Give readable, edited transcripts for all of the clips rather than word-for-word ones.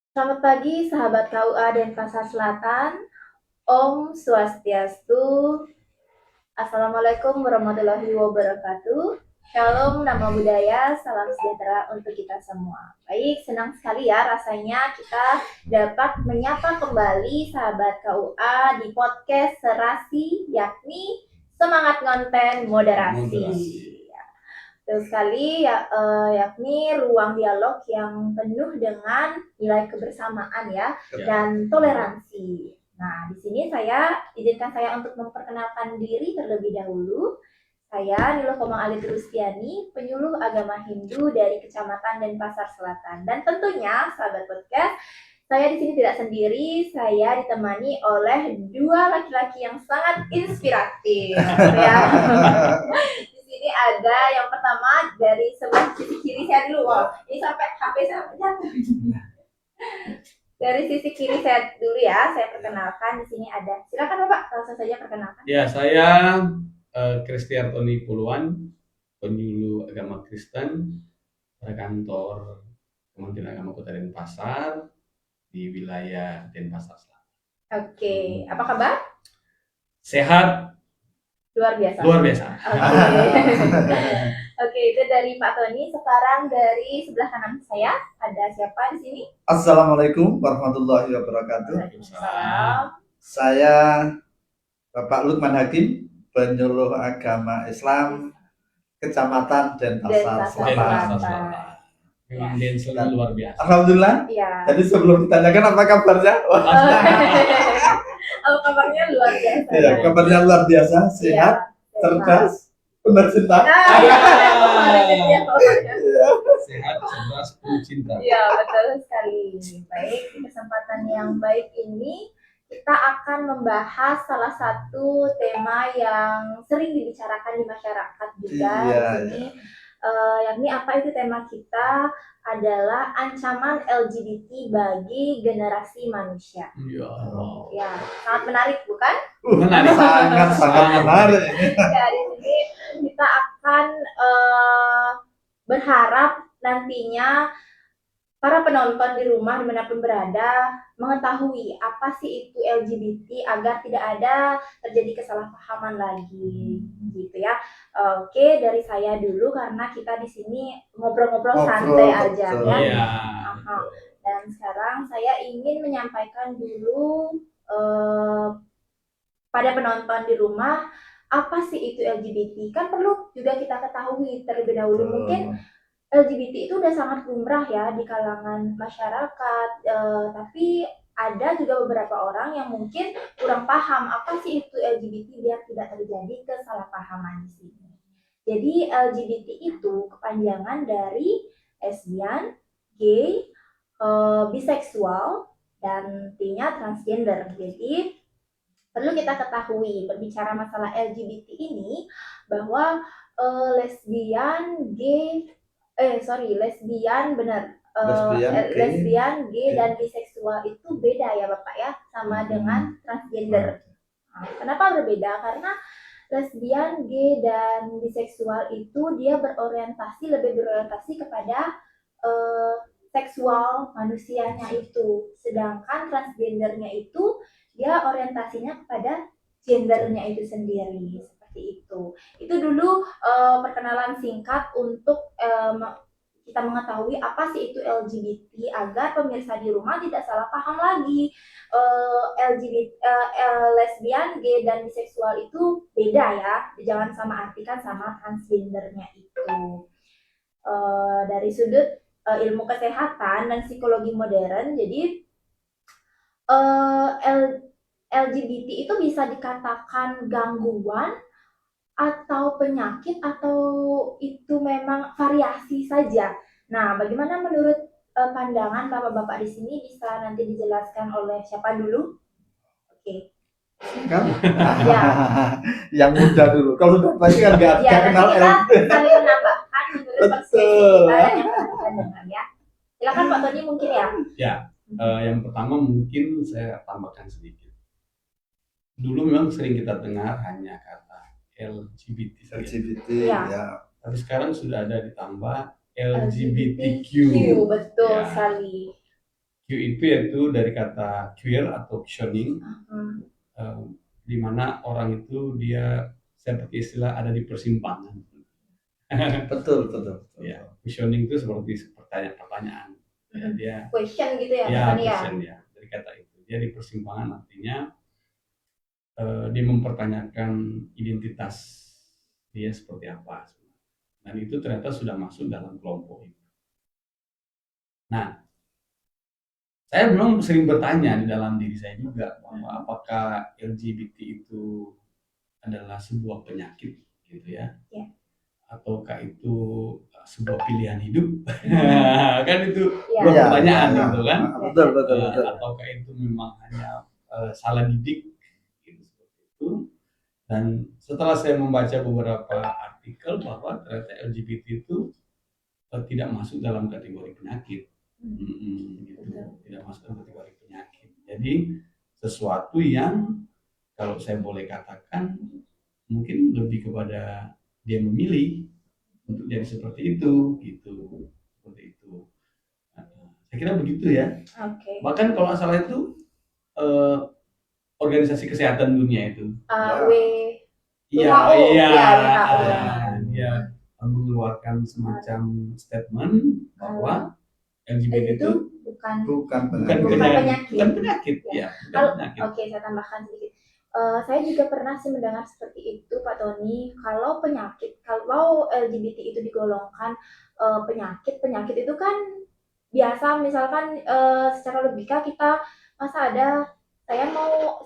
Selamat pagi sahabat KUA Denpasar Selatan. Om Swastiastu. Assalamualaikum warahmatullahi wabarakatuh. Shalom, nama budaya, salam sejahtera untuk kita semua. Baik, senang sekali ya rasanya kita dapat menyapa kembali sahabat KUA di podcast Serasi, yakni Semangat Konten Moderasi. Betul sekali ya, yakni ruang dialog yang penuh dengan nilai kebersamaan ya dan toleransi. Nah, di sini izinkan saya untuk memperkenalkan diri terlebih dahulu. Saya Nilo Komang Alit Rustiani, penyuluh agama Hindu dari Kecamatan Denpasar Selatan. Dan tentunya, sahabat podcast, saya di sini tidak sendiri. Saya ditemani oleh dua laki-laki yang sangat inspiratif. Ya. Di sini ada yang pertama dari sebelah sisi kiri saya dulu. Wow, ini sampai HP saya jatuh. Dari sisi kiri saya dulu ya, saya perkenalkan. Di sini ada. Silakan Bapak, langsung saja perkenalkan. Ya, saya Kristiartoni Puluhan, penyuluh agama Kristen pada kantor Kementerian Agama Kota Denpasar di wilayah Denpasar Selatan. Oke, apa kabar? Sehat. Luar biasa. Luar biasa. Oke, itu dari Pak Tony. Sekarang dari sebelah kanan saya ada siapa di sini? Assalamualaikum warahmatullahi wabarakatuh. Waalaikumsalam. Saya Bapak Lukman Hakim, penyuluh agama Islam Kecamatan Denpasar Selatan. Memang Densul luar biasa. Alhamdulillah. Iya. Jadi sebelum ditanyakan apa kabarnya? Oh, kabarnya luar biasa. Ya, kabarnya luar biasa, sehat, cerdas, penuh cinta. Sehat, cerdas, penuh cinta. Iya, betul sekali. Baik, di kesempatan yang baik ini kita akan membahas salah satu tema yang sering dibicarakan di masyarakat juga di sini. Yakni apa itu tema kita adalah ancaman LGBT bagi generasi manusia. Ya, sangat menarik bukan? Menarik. Sangat menarik. Ya, di sini kita akan berharap nantinya para penonton di rumah dimanapun berada mengetahui apa sih itu LGBT agar tidak ada terjadi kesalahpahaman lagi, gitu ya. Oke, dari saya dulu karena kita di sini ngobrol-ngobrol santai aja ya. Iya. Dan sekarang saya ingin menyampaikan dulu pada penonton di rumah apa sih itu LGBT. Kan perlu juga kita ketahui terlebih dahulu. Mungkin LGBT itu udah sangat lumrah ya di kalangan masyarakat, tapi ada juga beberapa orang yang mungkin kurang paham apa sih itu LGBT biar tidak terjadi kesalahpahaman di sini. Jadi LGBT itu kepanjangan dari lesbian, gay, biseksual, dan T-nya transgender. Jadi perlu kita ketahui berbicara masalah LGBT ini bahwa lesbian, gay, lesbian, gay, dan biseksual itu beda ya Bapak ya, sama dengan transgender. Nah, kenapa berbeda? Karena lesbian, gay, dan biseksual itu dia lebih berorientasi kepada seksual manusianya itu, sedangkan transgendernya itu dia orientasinya kepada gendernya itu sendiri. Seperti itu. Itu dulu perkenalan singkat untuk kita mengetahui apa sih itu LGBT agar pemirsa di rumah tidak salah paham lagi. LGBT, lesbian, gay, dan biseksual itu beda ya, jangan sama artikan sama transgendernya itu. Dari sudut ilmu kesehatan dan psikologi modern, jadi LGBT itu bisa dikatakan gangguan atau penyakit atau itu memang variasi saja. Nah, bagaimana menurut pandangan Bapak-bapak di sini bisa nanti dijelaskan oleh siapa dulu? Oke. Kan? Ya. Yang muda dulu. Kalau sudah pasti kan nggak kenal LGBT. Saling menambahkan menurut perspektif kita yang pandangan ya. Silakan Pak Tony mungkin ya. Ya, yang pertama mungkin saya tambahkan sedikit. Dulu memang sering kita dengar hanya kata LGBT. Ya. Tapi sekarang sudah ada ditambah LGBTQ. Betul sekali. Q itu yaitu dari kata queer atau questioning, Hmm. eh, di mana orang itu dia seperti istilah ada di persimpangan. Betul, betul. Ya, questioning itu seperti pertanyaan-pertanyaan. Ya, dia Question gitu ya, ya bukan ya? question ya dari kata itu. Dia di persimpangan artinya dia mempertanyakan identitas dia seperti apa. Dan itu ternyata sudah masuk dalam kelompok itu. Nah, saya belum sering bertanya di dalam diri saya juga bahwa apakah LGBT itu adalah sebuah penyakit gitu ya, Ya. ataukah itu sebuah pilihan hidup. Kan itu Ya. dua Ya, pertanyaan ya, gitu kan. betul, betul, betul. Ataukah itu memang hanya salah didik gitu, seperti itu. Dan setelah saya membaca beberapa artikel bahwa ternyata LGBT itu tidak masuk dalam kategori penyakit. Gitu. Tidak masuk dalam kategori penyakit. Jadi sesuatu yang kalau saya boleh katakan mungkin lebih kepada dia memilih untuk jadi seperti itu, gitu, seperti itu. Saya kira begitu ya. Oke. Bahkan kalau nggak salah itu eh, organisasi kesehatan dunia itu, W iya, WHO, iya, ya, WHO. dia mengeluarkan semacam statement bahwa LGBT itu bukan Bukan bukan penyakit. bukan penyakit, ya, bukan Kalau penyakit. oke, saya tambahkan sedikit. Saya juga pernah sih mendengar seperti itu, Pak Tony. Kalau LGBT itu digolongkan penyakit itu kan biasa, misalkan secara logika kita masa ada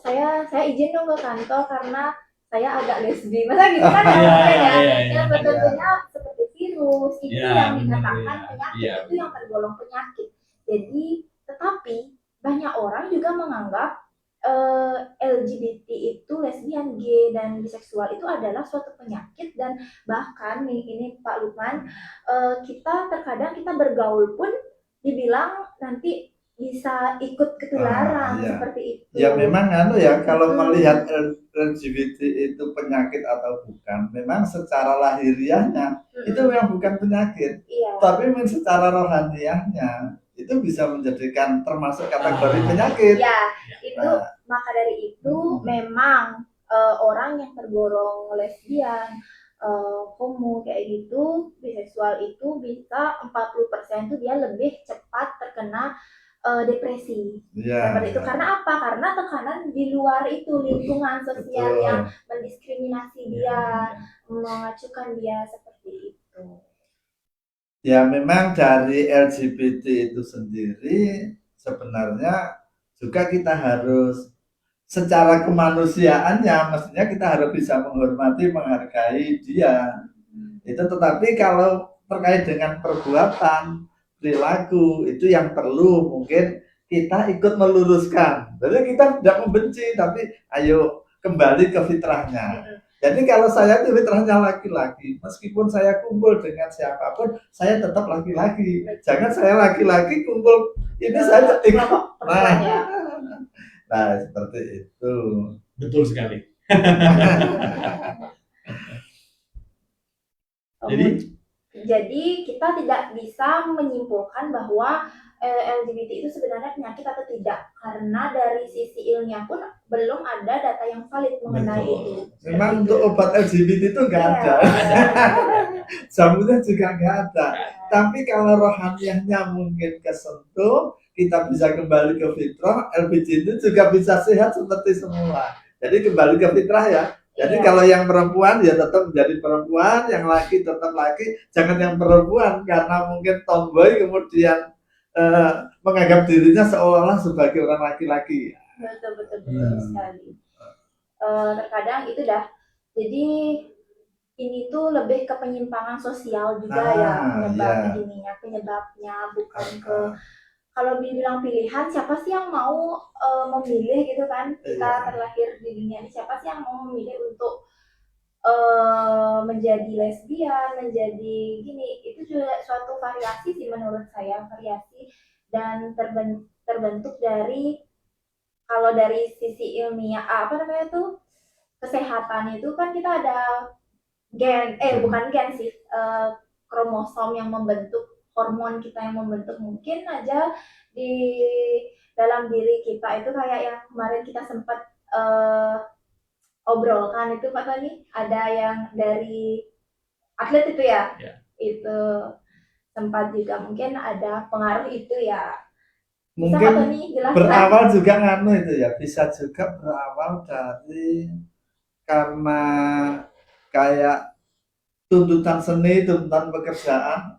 saya izin dong ke kantor karena saya agak lesbi, masa gitu kan ya, mungkin ya. Yang tentunya seperti virus itu yang dikatakan penyakit, itu yang tergolong penyakit. Jadi, tetapi banyak orang juga menganggap LGBT itu lesbian, gay, dan biseksual itu adalah suatu penyakit, dan bahkan ini Pak Lukman, kita terkadang kita bergaul pun dibilang nanti bisa ikut ketularan iya. seperti itu. Ya memang kalau melihat LGBT itu penyakit atau bukan, memang secara lahiriahnya itu memang bukan penyakit, Iya. tapi memang secara rohaniahnya itu bisa menjadikan termasuk kategori penyakit. Ya, itu maka dari itu memang orang yang tergolong lesbian, homo kayak gitu, biseksual itu bisa 40% itu dia lebih cepat terkena depresi. Seperti itu. Karena apa? Karena tekanan di luar itu, lingkungan sosial yang mendiskriminasi dia, mengacukan dia seperti itu. Ya memang dari LGBT itu sendiri sebenarnya juga kita harus secara kemanusiaannya, mestinya kita harus bisa menghormati, menghargai dia. Itu tetapi kalau terkait dengan perbuatan, perilaku, itu yang perlu mungkin kita ikut meluruskan. Jadi kita tidak membenci, tapi ayo kembali ke fitrahnya. Jadi kalau saya itu fitrahnya laki-laki, meskipun saya kumpul dengan siapapun, saya tetap laki-laki. Jangan saya laki-laki kumpul, ini saya ikut. Nah, seperti itu. Betul sekali. Jadi kita tidak bisa menyimpulkan bahwa LGBT itu sebenarnya penyakit atau tidak, karena dari sisi ilmiah pun belum ada data yang valid mengenai itu. Memang untuk obat LGBT itu nggak ada, jamunya juga nggak ada. Tapi kalau rohaniahnya mungkin kesentuh, kita bisa kembali ke fitrah, LGBT itu juga bisa sehat seperti semua. Jadi kembali ke fitrah ya. Jadi kalau yang perempuan ya tetap menjadi perempuan, yang laki tetap laki. Jangan yang perempuan karena mungkin tomboy kemudian menganggap dirinya seolah-olah sebagai orang laki-laki. Betul sekali. Terkadang itu dah. Jadi ini tuh lebih ke penyimpangan sosial juga penyebabnya bukan ke kalau dibilang pilihan, siapa sih yang mau memilih gitu kan, kita terlahir di dunia ini, siapa sih yang mau memilih untuk menjadi lesbian, menjadi gini, itu juga suatu variasi sih menurut saya, variasi dan terbentuk dari kalau dari sisi ilmiah kesehatan itu kan kita ada gen bukan gen sih, kromosom yang membentuk hormon kita yang membentuk, mungkin aja di dalam diri kita itu kayak yang kemarin kita sempat obrolkan itu Pak Tony, ada yang dari atlet itu ya, Ya. itu sempat juga mungkin ada pengaruh itu ya. Bisa Pak Mungkin Tony jelaskan? berawal juga nganu itu ya, bisa juga berawal dari karena kayak tuntutan seni, tuntutan pekerjaan.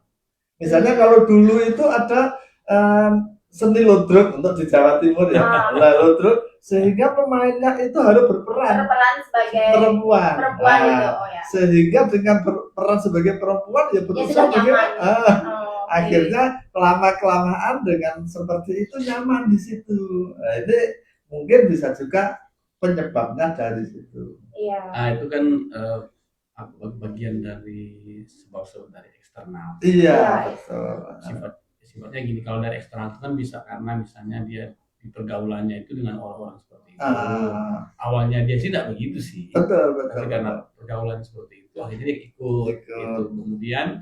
Misalnya kalau dulu itu ada seni ludruk untuk di Jawa Timur ya, ludruk, sehingga pemainnya itu harus berperan sebagai perempuan. perempuan itu, oh ya. Sehingga dengan berperan sebagai perempuan ya Ya berusaha sudah nyaman. bagaimana. Oke. Akhirnya lama-kelamaan dengan seperti itu nyaman di situ. Nah, ini mungkin bisa juga penyebabnya dari situ. Iya. Nah, itu kan bagian dari sebab-sebab dari eksternal. Iya, Iya. betul. Sifatnya gini, kalau dari eksternal itu kan bisa karena misalnya dia di pergaulannya itu dengan orang-orang seperti itu. Awalnya dia sih tidak begitu sih. Betul. Tapi karena pergaulan seperti itu akhirnya dia ikut. Gitu. Kemudian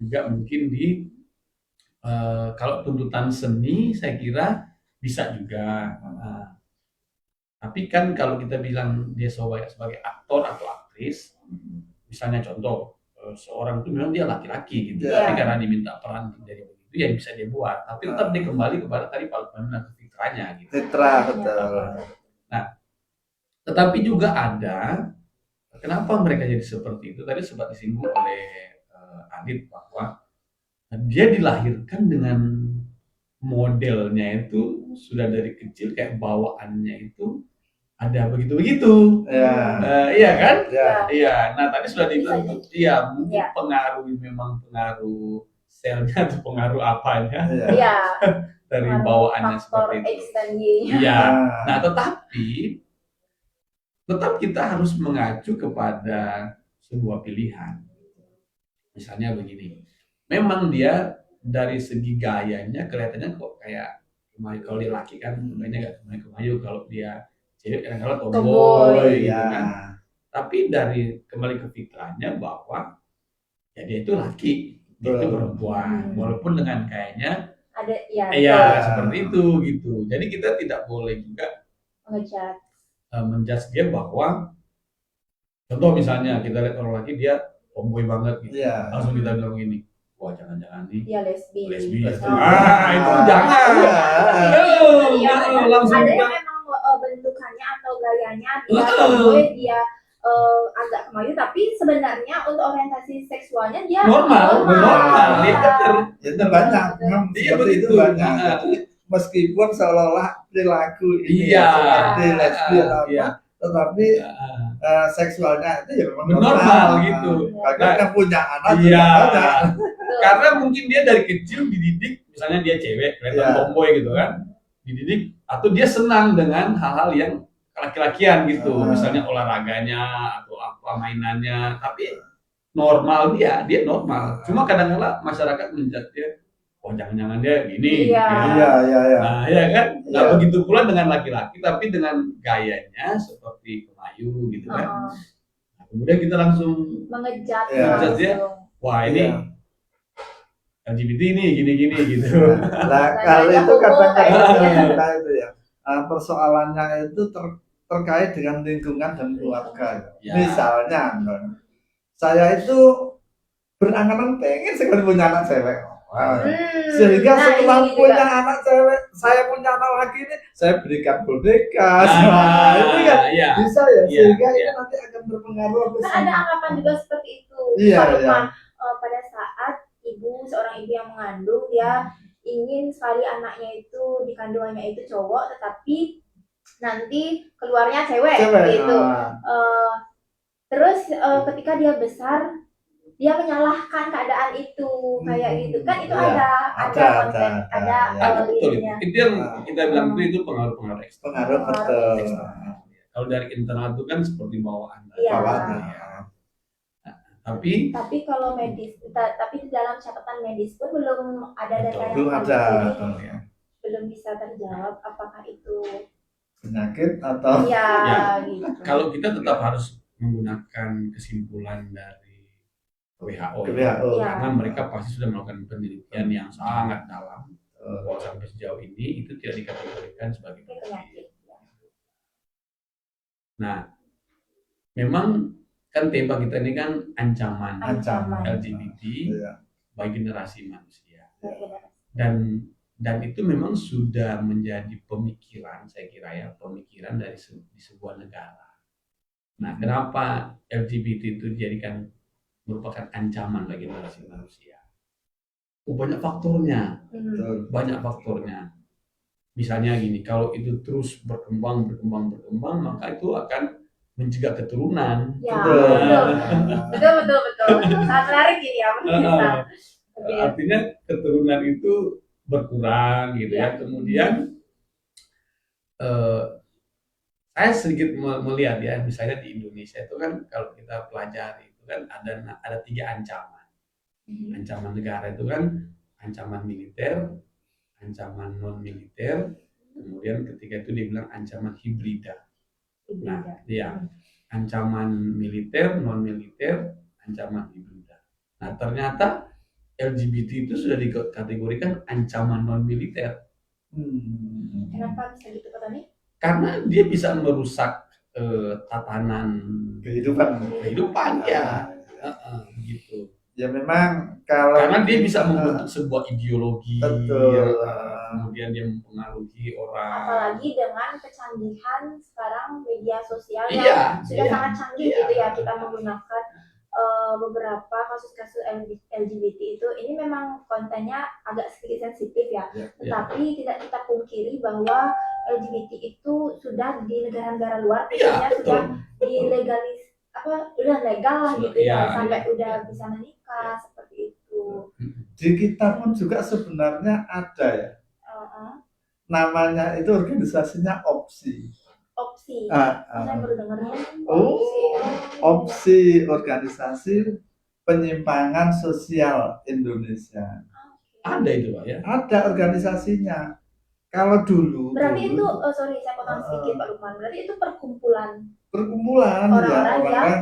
juga mungkin kalau tuntutan seni saya kira bisa juga. Tapi kan kalau kita bilang dia sebagai aktor atau aktris, misalnya contoh seorang itu memang dia laki-laki gitu, tapi karena diminta peran dari begitu ya bisa dia buat, tapi tetap dia kembali kepada tadi panggilan fitrahnya gitu. Fitrah, betul. Nah, tetapi juga ada kenapa mereka jadi seperti itu, tadi sempat disinggung oleh Adit bahwa dia dilahirkan dengan modelnya itu sudah dari kecil kayak bawaannya itu ada begitu-begitu. Iya kan? Iya. Nah, tadi sudah dibilang iya, mungkin pengaruh selnya atau pengaruh apanya. Iya. Dari bawaannya seperti itu. Iya. Nah, tetapi tetap kita harus mengacu kepada sebuah pilihan. Misalnya begini. Memang dia dari segi gayanya kelihatannya kok kayak kemayu. Kalau dia laki kan kayaknya nggak kemayu, kalau dia cewek kadang-kadang tomboy gitu kan. Tapi dari kembali ke fitrahnya bahwa ya dia itu laki, dia itu perempuan, walaupun dengan kayaknya ada seperti itu gitu. Jadi kita tidak boleh juga menjudge dia bahwa contoh misalnya kita lihat orang laki dia tomboy banget gitu. Langsung kita bilang gini, wah jangan-jangan nih dia lesbi. Itu jangan. Langsung ada yang memang bentukannya atau gayanya dia tomboy, dia agak kemayu, tapi sebenarnya untuk orientasi seksualnya dia normal. Itu banyak. Seperti itu banyak. Meskipun seolah-olah perilaku ini seperti lesbi atau apa, tetapi seksualnya itu ya memang normal gitu. Bahkan yang punya anak juga banyak. Karena mungkin dia dari kecil dididik, misalnya dia cewek, kelihatan tomboy gitu kan, dididik atau dia senang dengan hal-hal yang laki-lakian gitu, misalnya olahraganya atau apa mainannya, tapi normal dia normal. Cuma kadang-kadang masyarakat menjudge dia, oh jangan-jangan dia gini. Iya. Nah, ya kan? Nah, begitu pula dengan laki-laki, tapi dengan gayanya seperti kemayu gitu kan. Nah, kemudian kita langsung mengejat dia, wah ini LGBT ini gini-gini gitu. Nah, kalau itu kadang-kadang itu ya. Persoalannya itu terkait dengan lingkungan dan keluarga. Misalnya, saya itu berangan-angan pengen sekali punya anak cewek. Sehingga setelah punya anak cewek, saya punya anak laki ini, saya berikan boneka. Itu kan bisa ya, sehingga ini nanti akan berpengaruh. Kan ada anggapan juga seperti itu. Pada saat seorang ibu yang mengandung, dia ingin sekali anaknya itu di kandungannya itu cowok, tetapi nanti keluarnya cewek gitu. Terus ketika dia besar, dia menyalahkan keadaan itu kayak gitu kan, itu ada konten, ada betul. Itu yang kita bilang itu pengaruh eksternal. Kalau dari internal itu kan seperti bawaan. Tapi kalau medis, tapi di dalam catatan medis pun belum ada data yang belum bisa terjawab apakah itu penyakit atau gitu. Kalau kita tetap harus menggunakan kesimpulan dari WHO, Ke ya. WHO. Iya. Karena mereka pasti sudah melakukan penelitian yang sangat dalam. Bahwa sampai sejauh ini itu tidak dikategorikan sebagai penyakit. Penyakit. Nah, memang kan tema kita ini kan ancaman Ancaman. LGBT Iya. bagi generasi manusia. Iya. Dan itu memang sudah menjadi pemikiran, saya kira ya, pemikiran di sebuah negara. Nah, kenapa LGBT itu dijadikan merupakan ancaman bagi generasi manusia? Banyak faktornya, Betul. banyak faktornya. Misalnya gini, kalau itu terus berkembang, maka itu akan mencegah keturunan. Ya, Betul. betul. Sangat menarik ini ya, pemirsa. Oke. Artinya keturunan itu berkurang gitu ya. Kemudian saya sedikit melihat ya, misalnya di Indonesia itu kan kalau kita pelajari itu kan ada 3 ancaman. Ancaman negara itu kan ancaman militer, ancaman non militer, kemudian ketiga itu dibilang ancaman hibrida. Nah, ya, ancaman militer, non militer, ancaman hibrida. Nah, ternyata LGBT itu sudah dikategorikan ancaman non militer. Kenapa bisa gitu Pak Tony? Karena dia bisa merusak tatanan kehidupan ya, gitu. Ya memang kalau Karena dia bisa membentuk sebuah ideologi, betul. kemudian dia mempengaruhi orang. Apalagi dengan kecanggihan sekarang media sosial Iya, yang sudah iya, sangat canggih gitu ya, kita menggunakan beberapa kasus-kasus LGBT itu. Ini memang kontennya agak sedikit sensitif ya, tetapi tidak kita pungkiri bahwa LGBT itu sudah di negara-negara luar Iya, sudah dilegalis, udah legal lah gitu ya, sampai udah bisa menikah seperti itu. Di kita pun juga sebenarnya ada ya. Namanya itu organisasinya opsi. Saya baru dengarnya. Opsi organisasi penyimpangan sosial Indonesia. Ada itu Pak ya? Ada organisasinya. Kalau dulu. Berarti itu, sorry saya potong sedikit Pak Lukman. Berarti itu perkumpulan orang-orang yang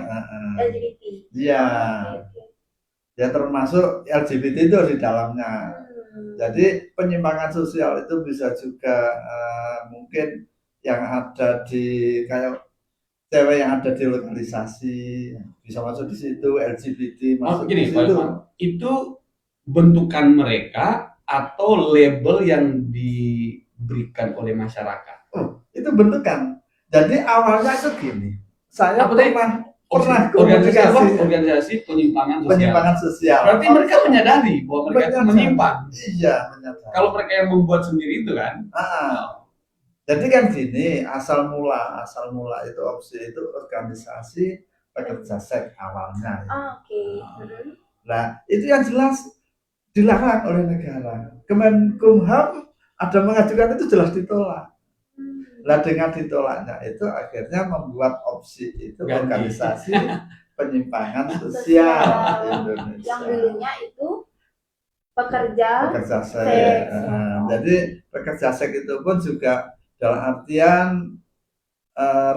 LGBT. Iya. Ya termasuk LGBT itu di dalamnya. Jadi penyimpangan sosial itu bisa juga mungkin yang ada di kayak cewek yang ada di lokalisasi bisa masuk di situ, LGBT masuk di situ. Itu bentukan mereka atau label yang diberikan oleh masyarakat? Itu bentukan. Jadi awalnya itu gini. Saya pernah organisasi penyimpangan sosial. Berarti mereka menyadari bahwa mereka itu menyimpang. Iya, menyadari. Kalau mereka yang membuat sendiri itu kan. Jadi kan gini, asal mula itu opsi itu organisasi pekerja seks awalnya. Nah, itu yang jelas dilarang oleh negara. Kemenkumham ada mengajukan itu jelas ditolak. Nah, dengan ditolaknya itu akhirnya membuat opsi itu organisasi penyimpangan sosial Indonesia. Yang dulunya itu pekerja seks. Jadi pekerja seks itu pun juga dalam artian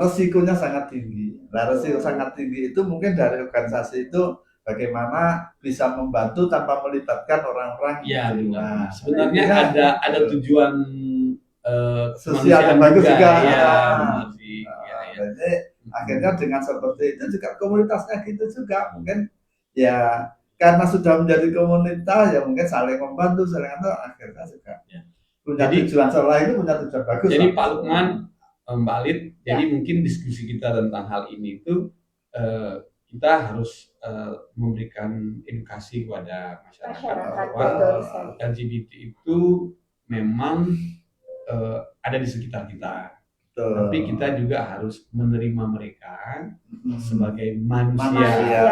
resikonya sangat tinggi. Nah, resiko sangat tinggi itu mungkin dari organisasi itu bagaimana bisa membantu tanpa melibatkan orang-orang. Iya, benar. Sebenarnya ada tujuan sosial yang bagus juga. Jadi akhirnya dengan seperti itu juga komunitasnya gitu juga mungkin ya karena sudah menjadi komunitas ya mungkin saling membantu akhirnya juga punya tujuan selain itu punya tujuan bagus. Jadi Pak Lukman, Mbak Alit, jadi mungkin diskusi kita tentang hal ini itu kita harus memberikan edukasi kepada masyarakat bahwa LGBT itu memang ada di sekitar kita. Tapi kita juga harus menerima mereka sebagai manusia.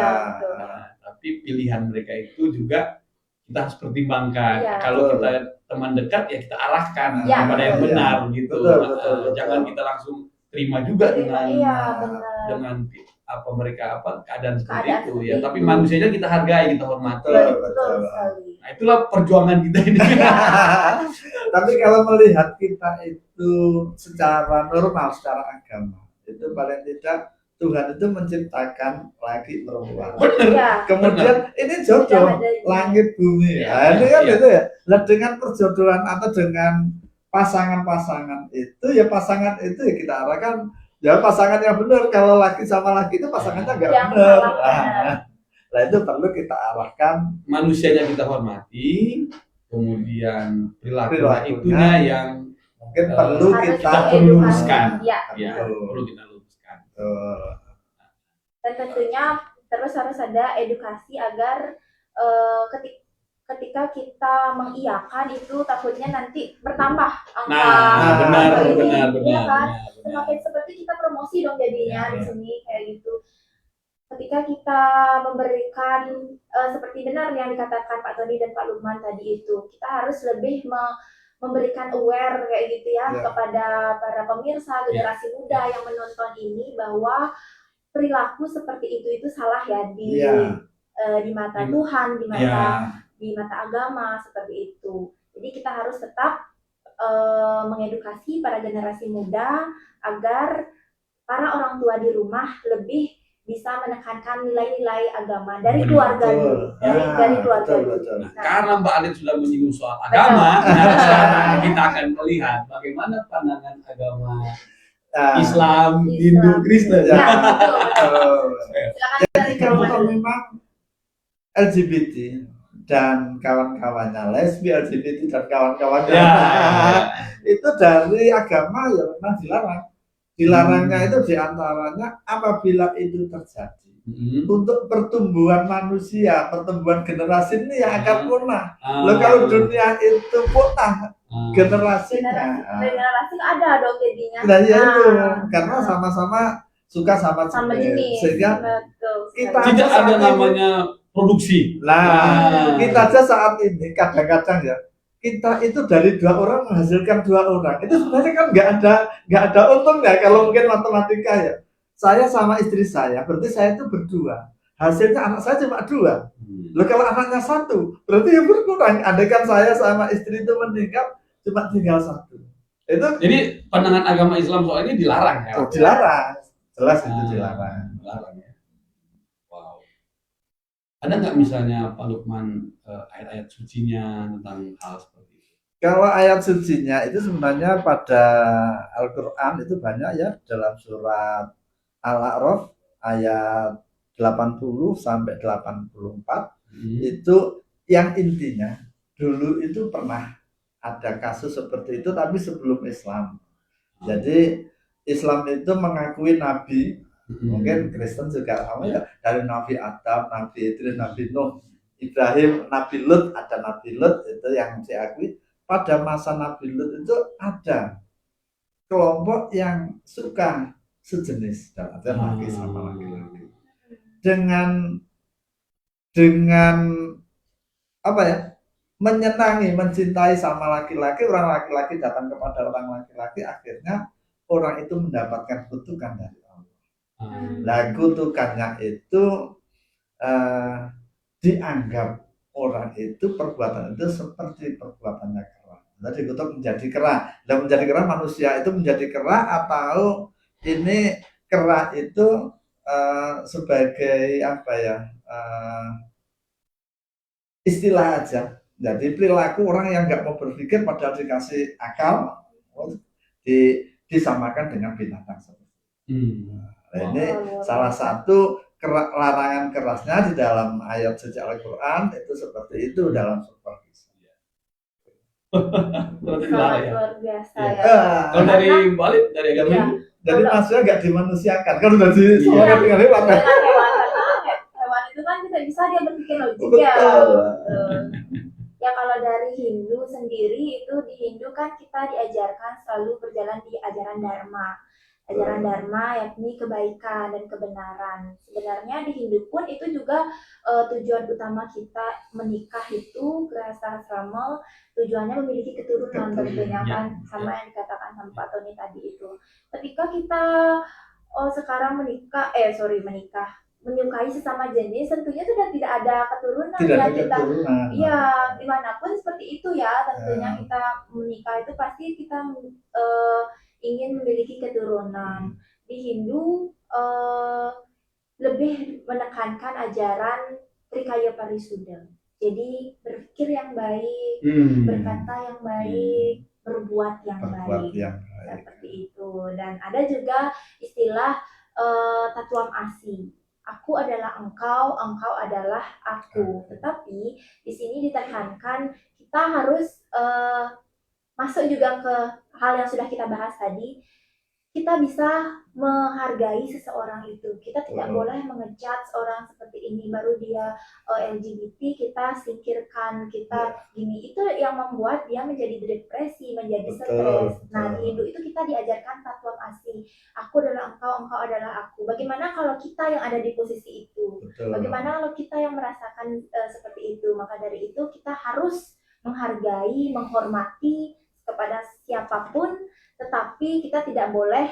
Tapi pilihan mereka itu juga kita harus pertimbangkan. Kalau kita teman dekat ya kita arahkan kepada yang benar gitu. Betul. Jangan kita langsung terima juga dengan apa mereka keadaan seperti itu ya. Tapi manusianya kita hargai, kita hormati. Betul. Nah, itulah perjuangan kita ini. Tapi kalau melihat kita itu secara normal, secara agama, itu paling tidak Tuhan itu menciptakan laki perempuan. Bener. Ya, Kemudian ini jodoh sudah ada ini. langit bumi. Iya, Nah, ini kan iya. itu ya. Nah, dengan perjodohan atau dengan pasangan-pasangan itu ya pasangan itu ya kita arahkan ya pasangan yang benar. Kalau laki sama laki itu pasangannya nggak Yang benar. salah. Nah, itu perlu kita arahkan Manusianya kita hormati, kemudian perilaku Perilakunya. itunya yang mungkin perlu Harus kita perlu diedukasi. luruskan. Ya. ya Betul. perlu kita luruskan. Dan tentunya terus harus ada edukasi agar ketika kita mengiyakan itu takutnya nanti bertambah angka Nah, benar, angka ini. benar, Iya benar, kan? benar, benar. Semakin seperti kita promosi dong jadinya Ya, di ya. sini kayak gitu. Ketika kita memberikan seperti benar yang dikatakan Pak Tony dan Pak Lukman tadi itu, kita harus lebih memberikan aware kayak gitu ya, Ya. kepada para pemirsa generasi muda yang menonton ini bahwa perilaku seperti itu salah ya di Iya. di mata Di- Tuhan, Ya, di mata agama seperti itu. Jadi kita harus tetap mengedukasi para generasi muda agar para orang tua di rumah lebih bisa menekankan nilai-nilai agama dari Benar. keluarga Betul. dulu, dari keluarga betul, dulu. betul. nah, karena Mbak Alit sudah menyinggung soal agama, nah sekarang kita akan melihat bagaimana pandangan agama Nah, Islam, Islam. Hindu, Kristen. Ya, betul, betul. Silakan dari kalau Kawan. memang LGBT dan kawan-kawannya lesbi, LGBT dan kawan-kawannya Ya, itu dari agama ya memang dilarang. Dilarangnya itu diantaranya apabila itu terjadi Mm-mm. untuk pertumbuhan manusia, pertumbuhan generasi ini yang akan punah. Ah. Loh, kalau dunia itu punah Ah. generasinya, Generasi ada dong jadinya. nah ya itu Nah, karena sama-sama suka sama sama jenis, jenis. sehingga Betul. kita tidak saat ada ini- namanya produksi. Nah, kita aja saat ini kadang-kadang ya kita itu dari 2 orang menghasilkan 2 orang itu sebenarnya kan nggak ada untungnya kalau mungkin matematika ya. Saya sama istri saya berarti saya itu berdua, hasilnya anak saya cuma 2. Loh, kalau anaknya 1 berarti yang berkurang. Andaikan saya sama istri itu meninggal cuma tinggal 1 itu Jadi pandangan agama Islam soal ini dilarang ya. dilarang, jelas itu Ah, dilarang. dilarang ya. Wow. Ada nggak misalnya Pak Lukman ayat-ayat sucinya tentang hal seperti itu? Kalau ayat sucinya itu sebenarnya pada Al-Quran itu banyak ya, dalam surat Al-A'raf ayat 80 sampai 84 itu yang intinya dulu itu pernah ada kasus seperti itu tapi sebelum Islam. Jadi Islam itu mengakui nabi, mungkin Kristen juga sama ya, dari Nabi Adam, Nabi Idris, Nabi Nuh, Ibrahim, Nabi Lut, ada Nabi Lut itu yang diakui. Pada masa Nabi Lut itu ada kelompok yang suka sejenis, dan ada laki sama laki-laki. Dengan apa ya? Menyenangi, mencintai sama laki-laki, orang laki-laki datang kepada orang laki-laki, akhirnya orang itu mendapatkan kutukan dari Allah. Nah, kutukannya itu dianggap orang itu perbuatan itu seperti perbuatannya kera. Jadi kutuk menjadi kera. Dan menjadi kera manusia itu menjadi kera atau ini kera itu sebagai apa ya? Istilah aja. Jadi perilaku orang yang nggak mau berpikir padahal dikasih akal disamakan dengan binatang. Nah, ini salah satu larangan kerasnya di dalam ayat suci Al-Quran itu seperti itu dalam surah Al-Isra. Sangat luar biasa ya. Kalau dari balik dari agama Iya. itu, Jadi maksudnya nggak dimanusiakan kan udah Iya. disamakan dengan hewan. Dengan hewan, karena hewan itu kan bisa dia berpikir logik ya. Betul. Ya kalau dari Hindu sendiri itu di Hindu kan kita diajarkan selalu berjalan di ajaran Dharma. Ajaran Dharma yakni kebaikan dan kebenaran. Sebenarnya di Hindu pun itu juga tujuan utama kita menikah itu Grahastasrama, tujuannya memiliki keturunan tentunya kan, sama yang dikatakan sama Pak Tony tadi itu. Ketika kita sekarang menikah, menyukai sesama jenis, tentunya sudah tidak ada keturunan Tidak ya ada kita. keturunan. Iya, dimanapun seperti itu ya. Tentunya kita menikah itu pasti kita ingin memiliki keturunan. di Hindu lebih menekankan ajaran Trikaya Parisuddha. Jadi berpikir yang baik, berkata yang baik, berbuat yang Berbuat baik. yang baik. Seperti itu. Dan ada juga istilah Tatuam Asi. Aku adalah engkau, engkau adalah aku. Tetapi di sini ditekankan kita harus masuk juga ke hal yang sudah kita bahas tadi. Kita bisa menghargai seseorang itu. Kita tidak boleh mengejudge orang seperti ini baru dia LGBT, kita singkirkan, kita gini. Itu yang membuat dia menjadi depresi, menjadi stres. Nah, di Hindu itu kita diajarkan Tatuam Asi. Aku adalah engkau, engkau adalah aku. Bagaimana kalau kita yang ada di posisi itu? Bagaimana kalau kita yang merasakan seperti itu? Maka dari itu kita harus menghargai, menghormati kepada siapapun, tetapi kita tidak boleh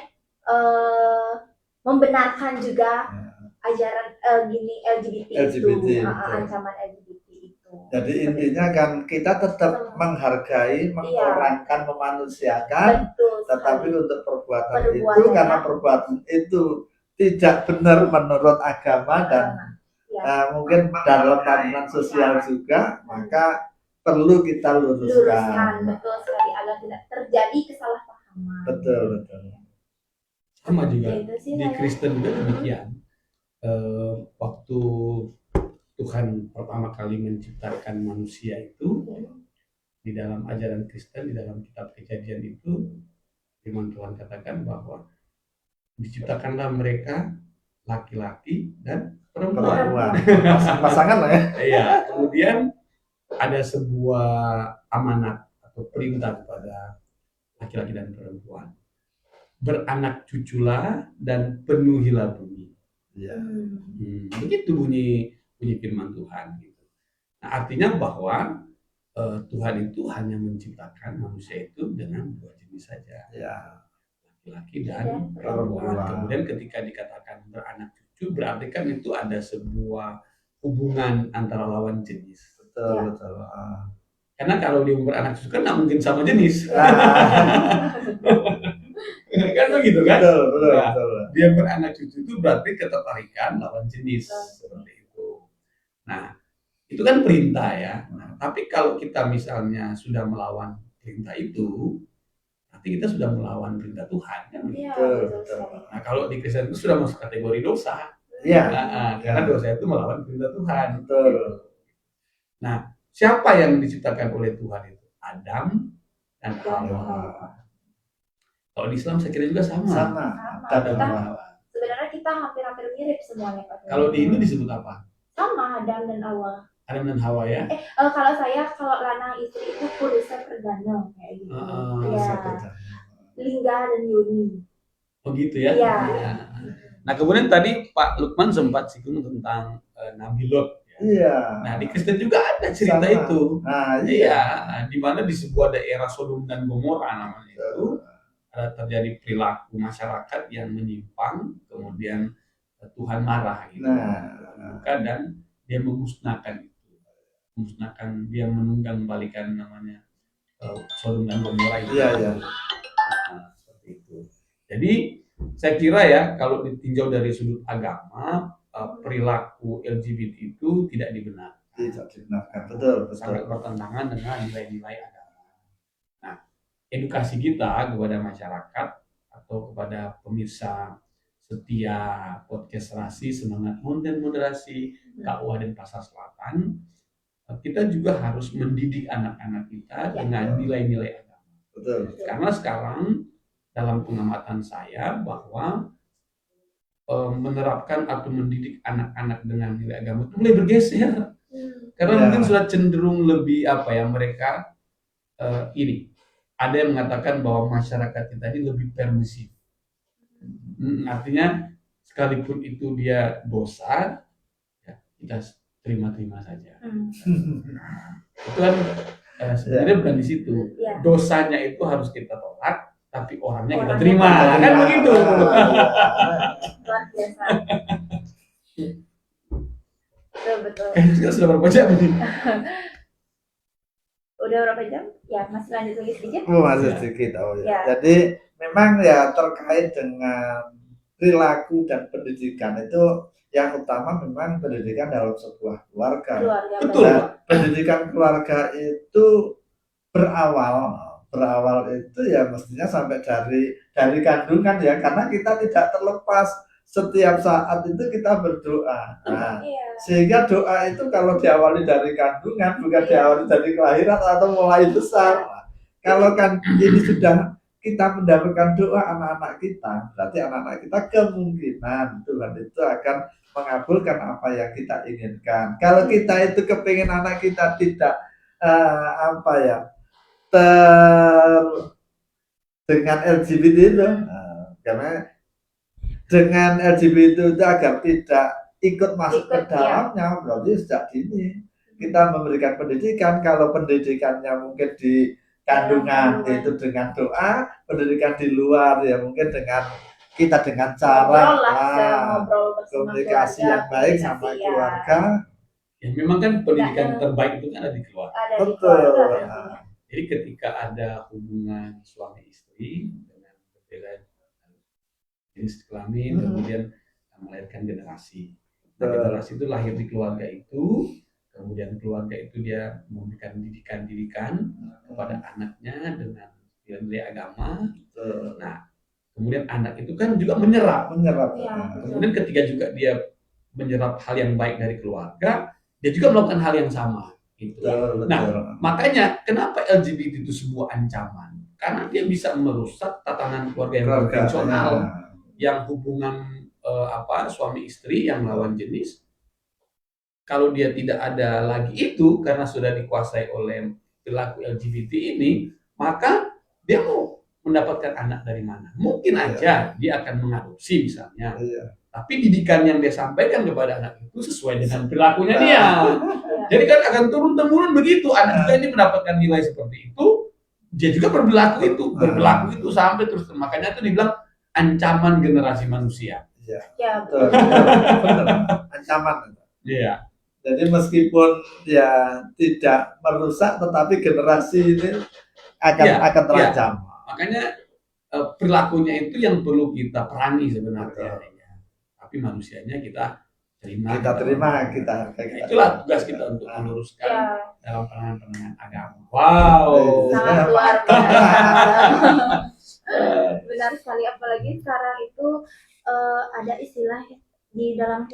membenarkan juga ajaran LGBT itu, ancaman LGBT itu. Jadi intinya kan kita tetap menghargai, mengorangkan, memanusiakan, tetapi untuk perbuatan itu karena perbuatan itu tidak benar menurut agama dan mungkin dalam tatanan sosial juga, maka perlu kita luruskan. Betul sekali, agar tidak terjadi kesalahpahaman. Betul. Sama juga di Kristen juga demikian. Waktu Tuhan pertama kali menciptakan manusia itu, di dalam ajaran Kristen, di dalam kitab Kejadian itu, firman Tuhan katakan bahwa diciptakanlah mereka laki-laki dan perempuan. Pasangan lah ya. Iya. Kemudian ada sebuah amanat atau perintah kepada laki-laki dan perempuan. Beranak cuculah dan penuhilah bumi. Ya. Begitu bunyi firman Tuhan. Gitu. Nah, artinya bahwa Tuhan itu hanya menciptakan manusia itu dengan dua jenis saja. Ya. Laki-laki dan perempuan. Kemudian ketika dikatakan beranak cucu, berarti kan itu ada sebuah hubungan antara lawan jenis. Betul. Karena kalau dia beranak cucu kan nggak mungkin sama jenis. Kan begitu kan? Betul. Dia beranak cucu itu berarti ketertarikan lawan jenis seperti itu. Nah, itu kan perintah ya. Nah, tapi kalau kita misalnya sudah melawan perintah itu, berarti kita sudah melawan perintah Tuhan kan? Betul. Nah, kalau di Kristen itu sudah masuk kategori dosa. Iya. Karena dosa itu melawan perintah Tuhan. Betul. Nah, siapa yang diciptakan oleh Tuhan itu? Adam dan Hawa. Kalau di Islam saya kira juga sama. Sebenarnya kita hampir-hampir mirip semuanya, Pak. Kalau di Hindu disebut apa? Sama, Adam dan Hawa. Adam dan Hawa ya? Kalau lanang istri itu Purusha Perdana kayak gitu. Lingga dan Yoni. Oh gitu ya? Iya. Nah kemudian tadi Pak Lukman sempat singgung tentang Nabi Lot. Iya. Nah di Kristen juga ada cerita itu. Nah, iya. Di mana di sebuah daerah Sodom dan Gomora namanya itu terjadi perilaku masyarakat yang menyimpang, kemudian Tuhan marah gitu. Dan dia memusnahkan itu. Dia menunggang balikan namanya Sodom dan Gomora itu. Iya. Nah, seperti itu. Jadi saya kira ya kalau ditinjau dari sudut agama, perilaku LGBT itu tidak dibenarkan. Tidak dibenarkan, betul. Sangat bertentangan dengan nilai-nilai agama. Nah, edukasi kita kepada masyarakat atau kepada pemirsa setia podcast Rasi Semangat Konten Moderasi KUA dan Pasar Selatan, kita juga harus mendidik anak-anak kita dengan nilai-nilai agama. Betul. Karena sekarang dalam pengamatan saya bahwa menerapkan atau mendidik anak-anak dengan nilai agama itu mulai bergeser. Karena mungkin sudah cenderung lebih mereka ini. Ada yang mengatakan bahwa masyarakat kita ini lebih permisif. Artinya sekalipun itu dia dosa, ya, kita terima-terima saja. Itu kan sebenarnya bukan di situ. Dosanya itu harus kita tolak, tapi orangnya kita terima. Kan begitu. Luar biasa. Betul. Kita sudah berapa jam ini? Udah berapa jam? Ya, masih lanjut lagi sedikit. Masih sedikit. Ya. Jadi memang ya terkait dengan perilaku dan pendidikan itu yang utama memang pendidikan dalam sebuah keluarga. Keluarga Betul. Nah, pendidikan keluarga itu berawal itu ya mestinya sampai dari kandungan ya, karena kita tidak terlepas setiap saat itu kita berdoa. Nah, Iya. sehingga doa itu kalau diawali dari kandungan bukan Iya. diawali dari kelahiran atau mulai besar. Kalau kan ini sudah kita mendapatkan doa anak-anak kita, berarti anak-anak kita kemungkinan Tuhan itu akan mengabulkan apa yang kita inginkan. Kalau kita itu kepingin anak kita tidak apa ya dengan LGBT itu, karena dengan LGBT itu agar tidak ikut masuk ke dalamnya, berarti sejak dini kita memberikan pendidikan. Kalau pendidikannya mungkin di kandungan itu dengan doa, pendidikan di luar ya mungkin dengan kita dengan cara komunikasi yang baik sama keluarga. Ya memang kan pendidikan terbaik itu kan ada di keluarga. Betul. Jadi ketika ada hubungan suami istri dengan berbeda jenis kelamin, kemudian melahirkan generasi. Nah, generasi itu lahir di keluarga itu, kemudian keluarga itu dia memberikan didikan kepada anaknya dengan nilai agama. Nah, kemudian anak itu kan juga menyerap. Ya, kemudian ketika juga dia menyerap hal yang baik dari keluarga, dia juga melakukan hal yang sama. Gitu. Nah, makanya kenapa LGBT itu sebuah ancaman? Karena dia bisa merusak tatanan keluarga yang konvensional, yang hubungan suami istri yang lawan jenis. Kalau dia tidak ada lagi itu karena sudah dikuasai oleh perilaku LGBT ini, maka dia mau mendapatkan anak dari mana? Mungkin aja dia akan mengadopsi misalnya. Tapi didikan yang dia sampaikan kepada anak itu sesuai dengan perilakunya dia. Jadi kan akan turun-temurun begitu. Anak juga ini mendapatkan nilai seperti itu, dia juga berperilaku itu sampai terus. Makanya itu dibilang ancaman generasi manusia. Ya, betul. Ancaman. Iya. Jadi meskipun ya tidak merusak, tetapi generasi ini akan terancam. Makanya perilakunya itu yang perlu kita perangi sebenarnya. Tapi manusianya kita terima. Kita hargai. Itulah tugas kita untuk meluruskan dalam penanganan agama. Wow. Sangat luar biasa. Benar sekali, apalagi sekarang itu ada istilah di dalam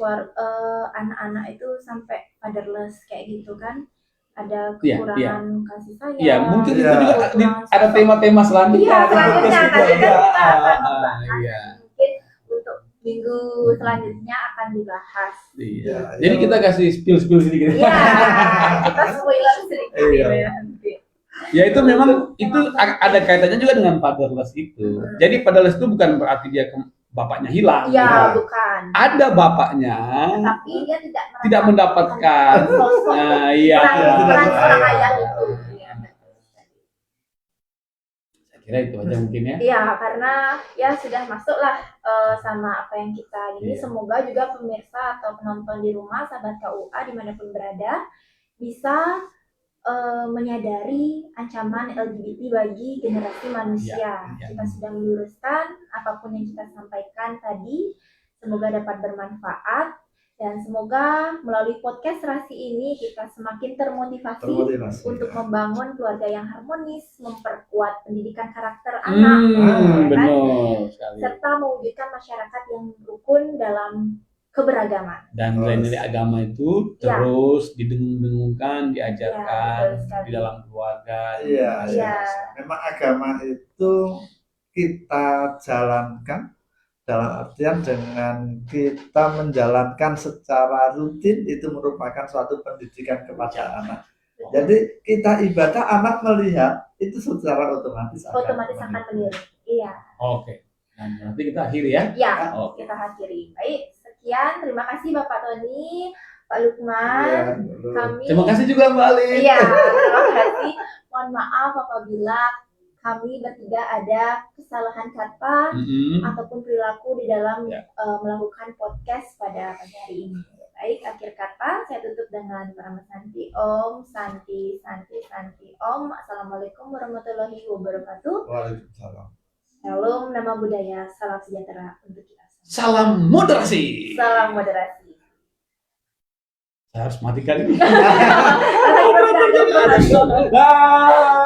anak-anak itu sampai fatherless kayak gitu kan, ada kekurangan kasih sayang. Iya, mungkin itu juga ada tema-tema selanjutnya. Iya, selanjutnya nanti kita akan membahas. Mungkin untuk minggu selanjutnya akan dibahas. Iya. Jadi kita kasih spill sedikit. Iya, kita spoiler sedikit ya. Ya itu memang itu ada kaitannya juga dengan fatherless itu. Jadi fatherless itu bukan berarti dia bapaknya hilang. Iya, bukan. Ada bapaknya, tapi dia tidak mendapatkan. Peran seorang ayah itu. Saya kira itu aja mungkin ya. Iya, karena ya sudah masuklah sama apa yang kita ini. Semoga juga pemirsa atau penonton di rumah, sahabat KUA dimanapun berada, bisa menyadari ancaman LGBT bagi generasi manusia. Kita sudah meluruskan apapun yang kita sampaikan tadi, semoga dapat bermanfaat dan semoga melalui podcast Rasi ini kita semakin termotivasi untuk membangun keluarga yang harmonis, memperkuat pendidikan karakter anak, serta mewujudkan masyarakat yang rukun dalam keberagaman. Dan nilai-nilai agama itu terus didengung-dengungkan, diajarkan di dalam keluarga. Iya. Memang agama itu kita jalankan dalam artian dengan kita menjalankan secara rutin itu merupakan suatu pendidikan kepada anak. Jadi kita ibadah, anak melihat itu secara otomatis akan meniru. Iya. Oke. Dan nanti kita akhiri ya. Iya. Kita akhiri. Baik. Sekian, terima kasih Bapak Tony, Pak Lukman. Terima kasih juga Mbak Ali. Iya, terima kasih. Mohon maaf apabila kami bertiga ada kesalahan kata ataupun perilaku di dalam melakukan podcast pada pagi hari ini. Baik, akhir kata saya tutup dengan Parama Santi Om, Santi Om. Assalamualaikum warahmatullahi wabarakatuh. Waalaikumsalam. Shalom, nama budaya, salam sejahtera untuk kita. Salam moderasi. Salam moderasi. Saya harus matikan ini. Dadah. Dah.